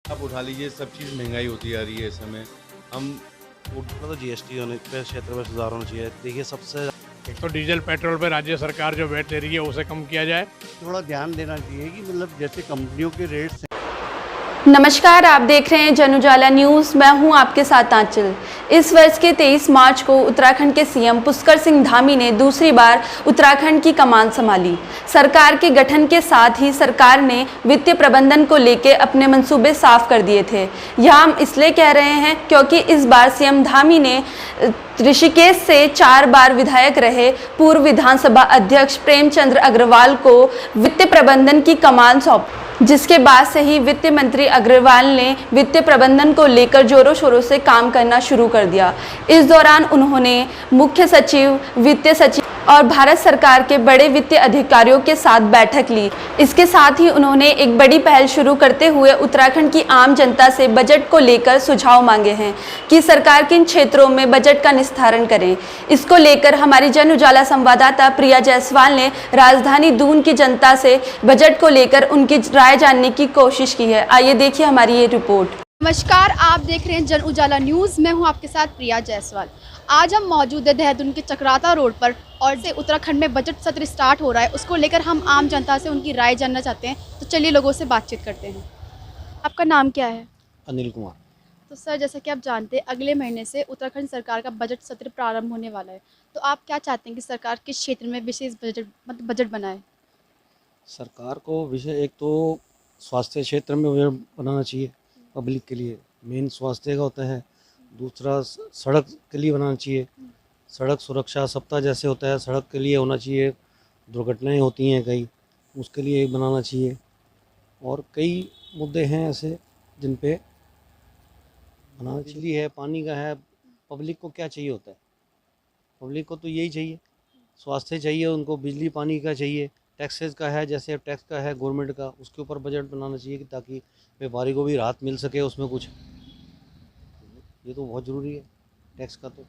आप उठा लीजिए, सब चीज़ महंगाई होती जा रही है इस समय। हम तो जीएसटी होने पे क्षेत्र में सुधार होना चाहिए। देखिए सबसे एक तो डीजल पेट्रोल पे राज्य सरकार जो वैट ले रही है उसे कम किया जाए। थोड़ा ध्यान देना चाहिए कि मतलब जैसे कंपनियों के रेट्स हैं। नमस्कार, आप देख रहे हैं जन उजाला न्यूज़। मैं हूं आपके साथ आंचल। इस वर्ष के 23 मार्च को उत्तराखंड के सीएम पुष्कर सिंह धामी ने दूसरी बार उत्तराखंड की कमान संभाली। सरकार के गठन के साथ ही सरकार ने वित्तीय प्रबंधन को लेकर अपने मंसूबे साफ कर दिए थे। यह हम इसलिए कह रहे हैं क्योंकि इस बार सीएम धामी ने ऋषिकेश से 4 बार विधायक रहे पूर्व विधानसभा अध्यक्ष प्रेमचंद्र अग्रवाल को वित्तीय प्रबंधन की कमान सौंपी, जिसके बाद से ही वित्त मंत्री अग्रवाल ने वित्तीय प्रबंधन को लेकर जोरों शोरों से काम करना शुरू कर दिया। इस दौरान उन्होंने मुख्य सचिव, वित्त सचिव और भारत सरकार के बड़े वित्तीय अधिकारियों के साथ बैठक ली। इसके साथ ही उन्होंने एक बड़ी पहल शुरू करते हुए उत्तराखंड की आम जनता से बजट को लेकर सुझाव मांगे हैं कि सरकार किन क्षेत्रों में बजट का निस्तारण करें। इसको लेकर हमारी जन उजाला संवाददाता प्रिया जायसवाल ने राजधानी दून की जनता से बजट को लेकर उनकी राय जानने की कोशिश की है। आइए देखिए हमारी ये रिपोर्ट। नमस्कार, आप देख रहे हैं जन उजाला न्यूज़। मैं हूं आपके साथ प्रिया जायसवाल। आज हम मौजूद है देहरादून के चक्राता रोड पर और से उत्तराखंड में बजट सत्र स्टार्ट हो रहा है, उसको लेकर हम आम जनता से उनकी राय जानना चाहते हैं। तो चलिए लोगों से बातचीत करते हैं। आपका नाम क्या है? अनिल कुमार। तो सर, जैसा कि आप जानते हैं अगले महीने से उत्तराखंड सरकार का बजट सत्र प्रारंभ होने वाला है, तो आप क्या चाहते हैं कि सरकार किस क्षेत्र में विशेष बजट बनाए? सरकार को विषय एक तो स्वास्थ्य क्षेत्र में बजट बनाना चाहिए, पब्लिक के लिए मेन स्वास्थ्य का होता है। दूसरा सड़क के लिए बनाना चाहिए, सड़क सुरक्षा सप्ताह जैसे होता है सड़क के लिए होना चाहिए। दुर्घटनाएं होती हैं कई, उसके लिए बनाना चाहिए। और कई मुद्दे हैं ऐसे जिन पे बनाना। बिजली है, पानी का है, पब्लिक को क्या चाहिए होता है? पब्लिक को तो यही चाहिए, स्वास्थ्य चाहिए उनको, बिजली पानी का चाहिए, टैक्सेस का है, जैसे टैक्स का है गवर्नमेंट का, उसके ऊपर बजट बनाना चाहिए कि ताकि व्यापारी को भी राहत मिल सके उसमें कुछ। ये तो बहुत ज़रूरी है टैक्स का तो।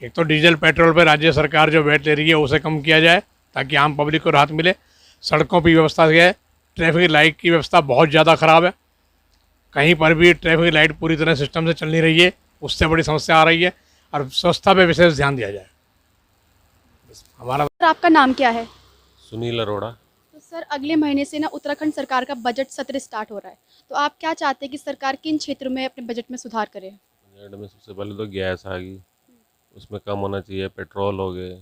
एक तो डीजल पेट्रोल पे राज्य सरकार जो वैट ले रही है उसे कम किया जाए ताकि आम पब्लिक को राहत मिले। सड़कों की व्यवस्था है, ट्रैफिक लाइट की व्यवस्था बहुत ज़्यादा ख़राब है। कहीं पर भी ट्रैफिक लाइट पूरी तरह सिस्टम से चल नहीं रही है, उससे बड़ी समस्या आ रही है। और स्वच्छता पे विशेष ध्यान दिया जाए। हमारा सर, आपका नाम क्या है? सुनील अरोड़ा। तो सर, अगले महीने से ना उत्तराखंड सरकार का बजट सत्र स्टार्ट हो रहा है, तो आप क्या चाहते हैं कि सरकार किन क्षेत्रों में अपने बजट में सुधार करे? बजट में सबसे पहले तो गैस आ गई, उसमें कम होना चाहिए। पेट्रोल हो गए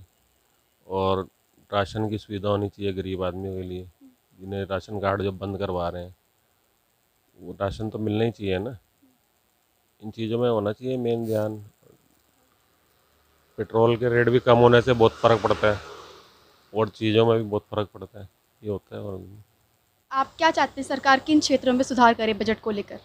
और राशन की सुविधा होनी चाहिए गरीब आदमियों के लिए, जिन्हें राशन कार्ड जो बंद करवा रहे हैं वो राशन तो मिलना ही चाहिए ना। इन चीज़ों में होना चाहिए मेन ध्यान। पेट्रोल के रेट भी कम होने से बहुत फ़र्क पड़ता है और चीज़ों में भी बहुत फ़र्क पड़ता है, ये होता है। और आप क्या चाहते हैं सरकार किन क्षेत्रों में सुधार करे बजट को लेकर?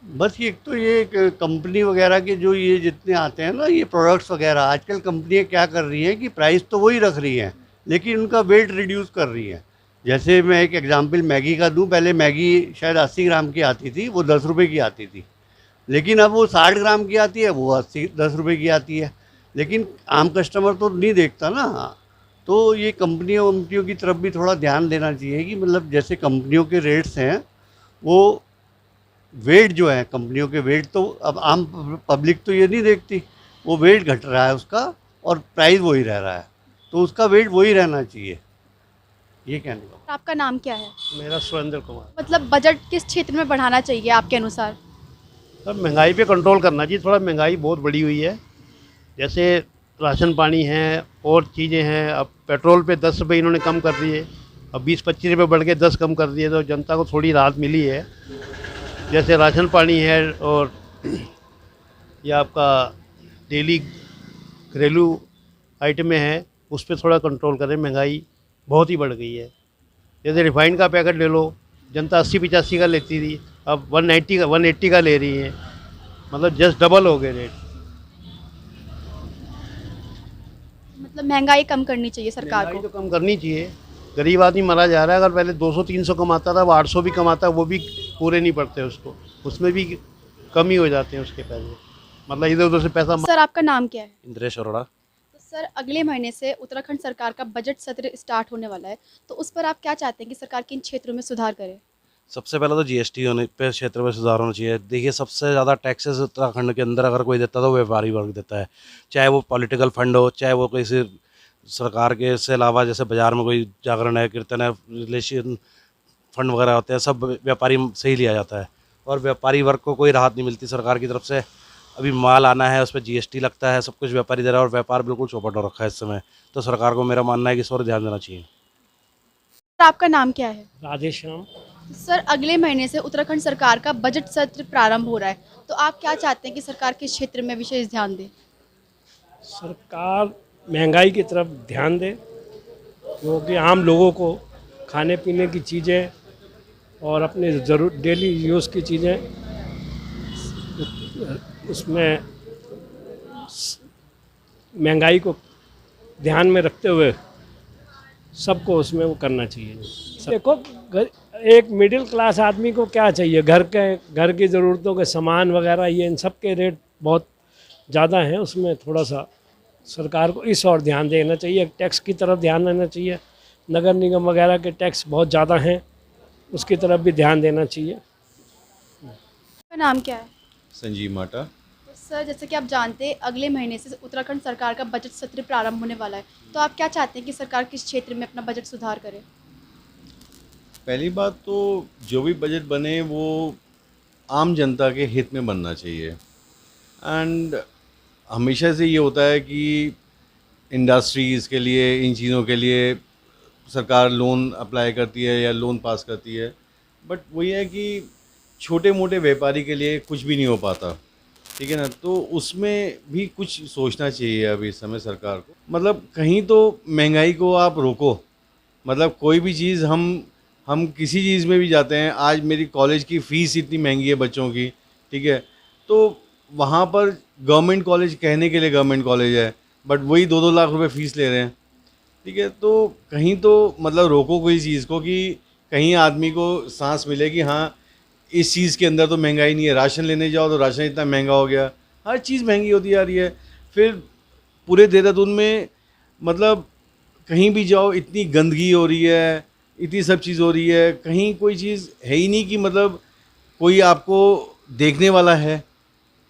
बस ये एक तो ये कंपनी वगैरह के जो ये जितने आते हैं ना ये प्रोडक्ट्स वगैरह, आजकल कंपनियां क्या कर रही हैं कि प्राइस तो वही रख रही हैं लेकिन उनका वेट रिड्यूस कर रही हैं। जैसे मैं एक एग्जांपल मैगी का दूं, पहले मैगी शायद 80 ग्राम की आती थी, वो 10 रुपये की आती थी, लेकिन अब वो 60 ग्राम की आती है, वो 10 रुपये की आती है। लेकिन आम कस्टमर तो नहीं देखता ना। तो ये कंपनियों की तरफ भी थोड़ा ध्यान देना चाहिए कि मतलब जैसे कंपनियों के रेट्स हैं वो वेट जो है कंपनियों के वेट तो अब आम पब्लिक तो ये नहीं देखती, वो वेट घट रहा है उसका और प्राइस वही रह रहा है, तो उसका वेट वही रहना चाहिए। ये कहने का। आपका नाम क्या है? मेरा सुरेंद्र कुमार। मतलब बजट किस क्षेत्र में बढ़ाना चाहिए आपके अनुसार? सर, महंगाई पे कंट्रोल करना चाहिए। थोड़ा महंगाई बहुत बढ़ी हुई है, जैसे राशन पानी है और चीज़ें हैं। अब पेट्रोल पे 10 रुपये इन्होंने कम कर दिए, अब 20-25 रुपये बढ़ के 10 कम कर दिए, तो जनता को थोड़ी राहत मिली है। जैसे राशन पानी है और ये आपका डेली घरेलू आइटमें हैं, उस पर थोड़ा कंट्रोल करें। महंगाई बहुत ही बढ़ गई है। जैसे रिफाइंड का पैकेट ले लो, जनता 80-85 का लेती थी, अब 180 का ले रही है, मतलब जस्ट डबल हो गए रेट। मतलब महंगाई कम करनी चाहिए सरकार महंगाई को। तो कम करनी चाहिए। गरीब आदमी मरा जा रहा है। अगर पहले 200-300 कमाता था, वो 800 भी कमाता है, वो भी पूरे नहीं पड़ते उसको, उसमें भी कम ही हो जाते हैं उसके पैसे, मतलब इधर उधर से पैसा। सर, आपका नाम क्या है? इंद्रेश अरोड़ा। तो सर अगले महीने से उत्तराखंड सरकार का बजट सत्र स्टार्ट होने वाला है, तो उस पर आप क्या चाहते हैं कि सरकार किन क्षेत्रों में सुधार करे? सबसे पहले तो जीएसटी होने पे क्षेत्र में सुधार होना चाहिए। देखिए, सबसे ज़्यादा टैक्सेस उत्तराखंड के अंदर अगर कोई देता है तो व्यापारी वर्ग देता है, चाहे वो पॉलिटिकल फंड हो, चाहे वो किसी सरकार के से अलावा जैसे बाज़ार में कोई जागरण है, कीर्तन है, रिलेशन फंड वगैरह होते हैं, सब व्यापारी से ही लिया जाता है और व्यापारी वर्ग को कोई राहत नहीं मिलती सरकार की तरफ से। अभी माल आना है, उस पर जीएसटी लगता है, सब कुछ व्यापारी दे रहा है और व्यापार बिल्कुल चौपट हो रखा है इस समय। तो सरकार को मेरा मानना है कि इस पर ध्यान देना चाहिए। सर आपका नाम क्या है? राधेश्याम। सर अगले महीने से उत्तराखंड सरकार का बजट सत्र प्रारंभ हो रहा है, तो आप क्या चाहते हैं कि सरकार किस क्षेत्र में विशेष ध्यान दे? सरकार महंगाई की तरफ ध्यान दे, क्योंकि आम लोगों को खाने पीने की चीज़ें और अपने डेली यूज़ की चीज़ें उसमें महंगाई को ध्यान में रखते हुए सबको उसमें वो करना चाहिए। देखो, एक मिडिल क्लास आदमी को क्या चाहिए, घर की ज़रूरतों के सामान वगैरह, ये इन सब के रेट बहुत ज़्यादा हैं। उसमें थोड़ा सा सरकार को इस और ध्यान देना चाहिए, टैक्स की तरफ ध्यान देना चाहिए। नगर निगम वगैरह के टैक्स बहुत ज़्यादा हैं, उसकी तरफ भी ध्यान देना चाहिए। आपका नाम क्या है? संजीव माटा। तो सर जैसे कि आप जानते हैं अगले महीने से उत्तराखंड सरकार का बजट सत्र प्रारंभ होने वाला है, तो आप क्या चाहते हैं कि सरकार किस क्षेत्र में अपना बजट सुधार करे? पहली बात तो जो भी बजट बने वो आम जनता के हित में बनना चाहिए। एंड हमेशा से ये होता है कि इंडस्ट्रीज़ के लिए, इन चीज़ों के लिए सरकार लोन अप्लाई करती है या लोन पास करती है, बट वही है कि छोटे मोटे व्यापारी के लिए कुछ भी नहीं हो पाता, ठीक है ना। तो उसमें भी कुछ सोचना चाहिए अभी इस समय सरकार को। मतलब कहीं तो महंगाई को आप रोको, मतलब कोई भी चीज़ हम किसी चीज़ में भी जाते हैं, आज मेरी कॉलेज की फ़ीस इतनी महंगी है बच्चों की, ठीक है, तो वहाँ पर गवर्नमेंट कॉलेज कहने के लिए गवर्नमेंट कॉलेज है, बट वही 2-2 लाख रुपए फ़ीस ले रहे हैं, ठीक है। तो कहीं तो मतलब रोको कोई चीज़ को कि कहीं आदमी को सांस मिले कि हाँ इस चीज़ के अंदर तो महंगाई नहीं है। राशन लेने जाओ तो राशन इतना महंगा हो गया, हर चीज़ महंगी होती जा रही है। फिर पूरे देहरादून में मतलब कहीं भी जाओ इतनी गंदगी हो रही है, इतनी सब चीज़ हो रही है, कहीं कोई चीज़ है ही नहीं कि मतलब कोई आपको देखने वाला है।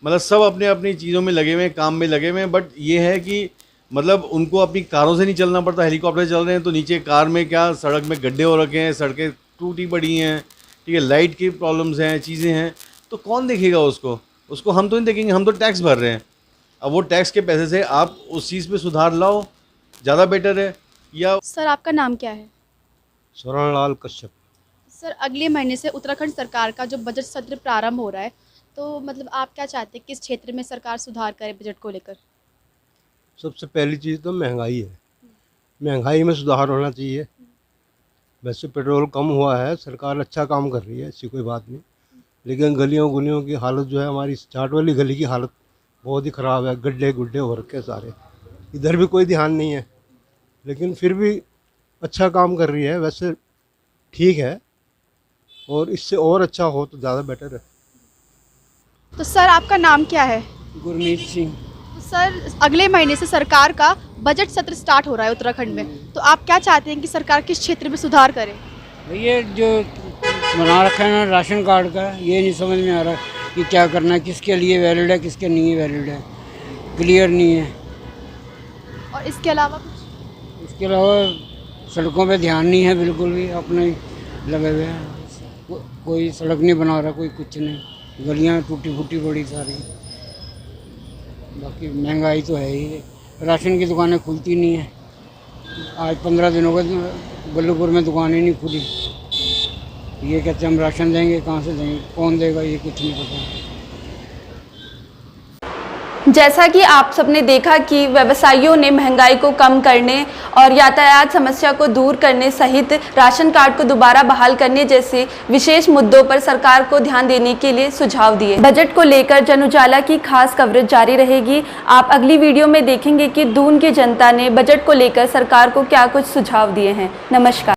मतलब सब अपने अपनी चीज़ों में लगे हुए हैं, काम में लगे हुए हैं, बट ये है कि मतलब उनको अपनी कारों से नहीं चलना पड़ता, हेलीकॉप्टर चल रहे हैं तो नीचे कार में क्या सड़क में गड्ढे हो रखे हैं, सड़कें टूटी पड़ी हैं, ठीक है, लाइट की प्रॉब्लम्स हैं, चीज़ें हैं, तो कौन देखेगा उसको हम तो नहीं देखेंगे, हम तो टैक्स भर रहे हैं। अब वो टैक्स के पैसे से आप उस चीज़ पे सुधार लाओ, ज़्यादा बेटर है। या सर आपका नाम क्या है? स्वरणलाल कश्यप। सर अगले महीने से उत्तराखंड सरकार का जो बजट सत्र प्रारंभ हो रहा है, तो मतलब आप क्या चाहते हैं किस क्षेत्र में सरकार सुधार करे बजट को लेकर? सबसे पहली चीज़ तो महंगाई है, महंगाई में सुधार होना चाहिए। वैसे पेट्रोल कम हुआ है, सरकार अच्छा काम कर रही है, ऐसी कोई बात नहीं, लेकिन गलियों की हालत जो है, हमारी चाट वाली गली की हालत बहुत ही ख़राब है, गड्ढे गुड्ढे हो रखे सारे, इधर भी कोई ध्यान नहीं है, लेकिन फिर भी अच्छा काम कर रही है। वैसे ठीक है, और इससे और अच्छा हो तो ज़्यादा बेटर है। तो सर आपका नाम क्या है? गुरमीत सिंह। सर अगले महीने से सरकार का बजट सत्र स्टार्ट हो रहा है उत्तराखंड में, तो आप क्या चाहते हैं कि सरकार किस क्षेत्र में सुधार करे? ये जो बना रखा है ना राशन कार्ड का, ये नहीं समझ में आ रहा कि क्या करना है, किसके लिए वैलिड है, किसके नहीं वैलिड है, क्लियर नहीं है। और इसके अलावा इसके अलावा सड़कों पे ध्यान नहीं है बिल्कुल भी, अपने ही लगे हुए हैं, कोई सड़क नहीं बना रहा, कोई कुछ नहीं, गलियाँ टूटी फूटी पड़ी सारी। बाकी महंगाई तो है ही, राशन की दुकानें खुलती नहीं है, आज 15 दिन हो गए बल्लभपुर में दुकानें नहीं खुली। ये कहते हम राशन देंगे, कहाँ से देंगे, कौन देगा, ये कुछ नहीं पता। जैसा कि आप सबने देखा कि व्यवसायियों ने महंगाई को कम करने और यातायात समस्या को दूर करने सहित राशन कार्ड को दोबारा बहाल करने जैसे विशेष मुद्दों पर सरकार को ध्यान देने के लिए सुझाव दिए। बजट को लेकर जन उजाला की खास कवरेज जारी रहेगी। आप अगली वीडियो में देखेंगे कि दून की जनता ने बजट को लेकर सरकार को क्या कुछ सुझाव दिए हैं। नमस्कार।